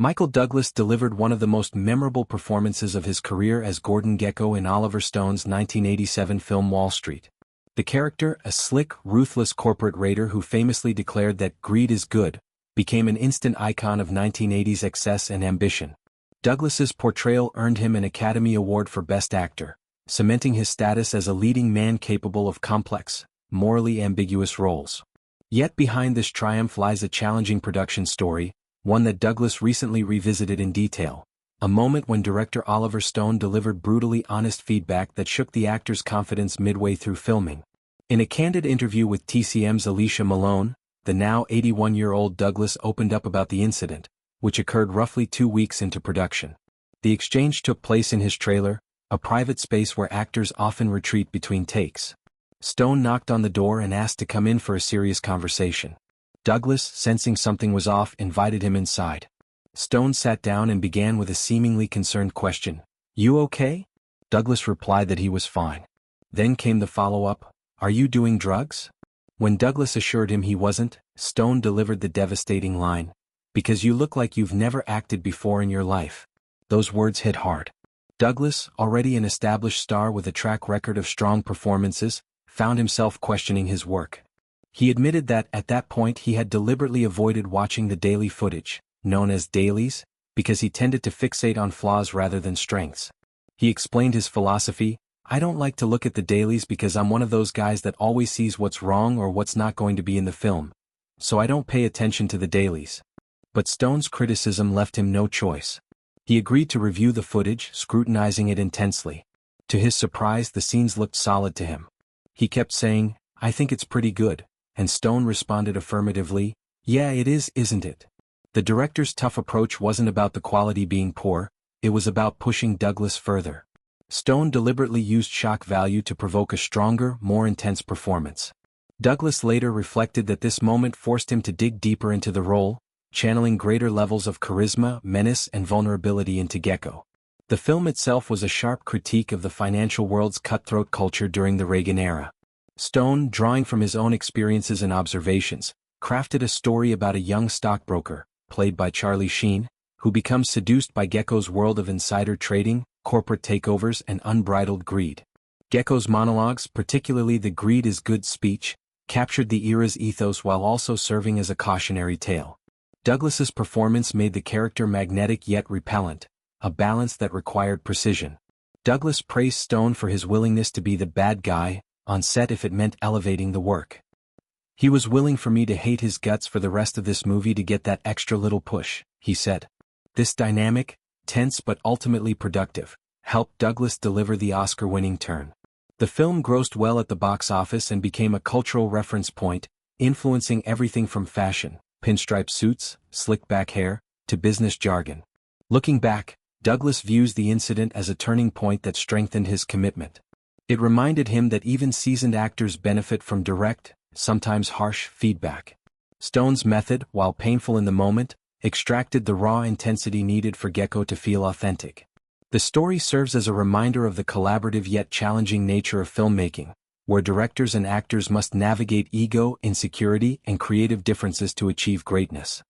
Michael Douglas delivered one of the most memorable performances of his career as Gordon Gekko in Oliver Stone's 1987 film Wall Street. The character, a slick, ruthless corporate raider who famously declared that greed is good, became an instant icon of 1980s excess and ambition. Douglas's portrayal earned him an Academy Award for Best Actor, cementing his status as a leading man capable of complex, morally ambiguous roles. Yet behind this triumph lies a challenging production story, one that Douglas recently revisited in detail, a moment when director Oliver Stone delivered brutally honest feedback that shook the actor's confidence midway through filming. In a candid interview with TCM's Alicia Malone, the now 81-year-old Douglas opened up about the incident, which occurred roughly 2 weeks into production. The exchange took place in his trailer, a private space where actors often retreat between takes. Stone knocked on the door and asked to come in for a serious conversation. Douglas, sensing something was off, invited him inside. Stone sat down and began with a seemingly concerned question. "You okay?" Douglas replied that he was fine. Then came the follow-up, "Are you doing drugs?" When Douglas assured him he wasn't, Stone delivered the devastating line, "Because you look like you've never acted before in your life." Those words hit hard. Douglas, already an established star with a track record of strong performances, found himself questioning his work. He admitted that at that point he had deliberately avoided watching the daily footage, known as dailies, because he tended to fixate on flaws rather than strengths. He explained his philosophy, "I don't like to look at the dailies because I'm one of those guys that always sees what's wrong or what's not going to be in the film, so I don't pay attention to the dailies." But Stone's criticism left him no choice. He agreed to review the footage, scrutinizing it intensely. To his surprise, the scenes looked solid to him. He kept saying, "I think it's pretty good," and Stone responded affirmatively, "Yeah, it is, isn't it?" The director's tough approach wasn't about the quality being poor, it was about pushing Douglas further. Stone deliberately used shock value to provoke a stronger, more intense performance. Douglas later reflected that this moment forced him to dig deeper into the role, channeling greater levels of charisma, menace, and vulnerability into Gekko. The film itself was a sharp critique of the financial world's cutthroat culture during the Reagan era. Stone, drawing from his own experiences and observations, crafted a story about a young stockbroker, played by Charlie Sheen, who becomes seduced by Gekko's world of insider trading, corporate takeovers, and unbridled greed. Gekko's monologues, particularly the "greed is good" speech, captured the era's ethos while also serving as a cautionary tale. Douglas's performance made the character magnetic yet repellent, a balance that required precision. Douglas praised Stone for his willingness to be the bad guy on set if it meant elevating the work. "He was willing for me to hate his guts for the rest of this movie to get that extra little push," he said. This dynamic, tense but ultimately productive, helped Douglas deliver the Oscar-winning turn. The film grossed well at the box office and became a cultural reference point, influencing everything from fashion, pinstripe suits, slick-back hair, to business jargon. Looking back, Douglas views the incident as a turning point that strengthened his commitment. It reminded him that even seasoned actors benefit from direct, sometimes harsh, feedback. Stone's method, while painful in the moment, extracted the raw intensity needed for Gekko to feel authentic. The story serves as a reminder of the collaborative yet challenging nature of filmmaking, where directors and actors must navigate ego, insecurity, and creative differences to achieve greatness.